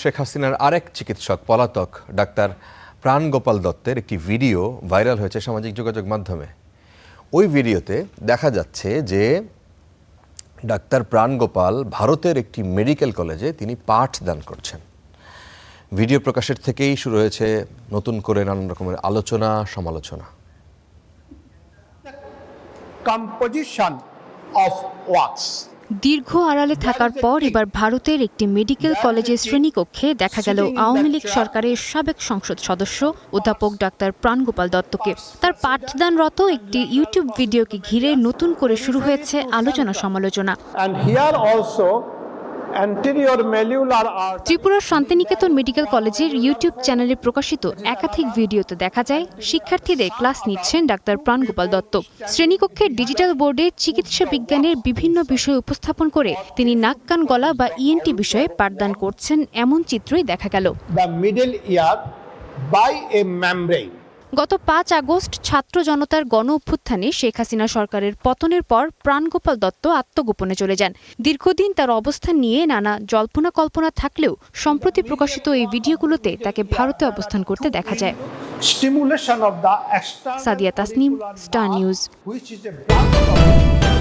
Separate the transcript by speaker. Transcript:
Speaker 1: শেখ হাসিনার আরেক চিকিৎসক পলাতক ডাক্তার প্রাণগোপাল দত্তের একটি ভিডিও ভাইরাল হয়েছে সামাজিক যোগাযোগ মাধ্যমে। ওই ভিডিওতে দেখা যাচ্ছে যে ডাক্তার প্রাণগোপাল ভারতের একটি মেডিকেল কলেজে তিনি পাঠদান করছেন। ভিডিও প্রকাশের থেকেই শুরু হয়েছে নতুন করে নানান রকমের আলোচনা সমালোচনা।
Speaker 2: Composition of works.
Speaker 3: দীর্ঘ আড়ালে থাকার পর এবার ভারতের একটি মেডিকেল কলেজের শ্রেণীকক্ষে দেখা গেল আওয়ামী লীগ সরকারের সাবেক সংসদ সদস্য অধ্যাপক ডাক্তার প্রাণগোপাল দত্তকে। তার পাঠদানরত একটি ইউটিউব ভিডিওকে ঘিরে নতুন করে শুরু হয়েছে আলোচনা সমালোচনা।
Speaker 2: And here also anterior malleolar artery.
Speaker 3: ত্রিপুরার শান্তিনিকেতন মেডিকেল কলেজের ইউটিউব চ্যানেলে প্রকাশিত একাধিক ভিডিওতে দেখা যায় শিক্ষার্থীদের ক্লাস নিচ্ছেন ডাক্তার প্রাণগোপাল দত্ত। শ্রেণীকক্ষের ডিজিটাল বোর্ডে চিকিৎসা বিজ্ঞানের বিভিন্ন বিষয় উপস্থাপন করে তিনি নাক কান গলা বা ইএনটি বিষয়ে পাঠদান করছেন এমন চিত্রই দেখা গেল।
Speaker 2: The middle ear by a membrane.
Speaker 3: গত ৫ আগস্ট ছাত্র জনতার গণ অভ্যুত্থানে শেখ হাসিনা সরকারের পতনের পর প্রাণগোপাল দত্ত আত্মগোপনে চলে যান। দীর্ঘদিন তার অবস্থান নিয়ে নানা জল্পনা কল্পনা থাকলেও সম্প্রতি প্রকাশিত এই ভিডিওগুলোতে তাকে ভারতে অবস্থান করতে দেখা যায়।
Speaker 2: Stimulation of the external
Speaker 3: Sadia Tasnim, star news.
Speaker 2: which is a branch of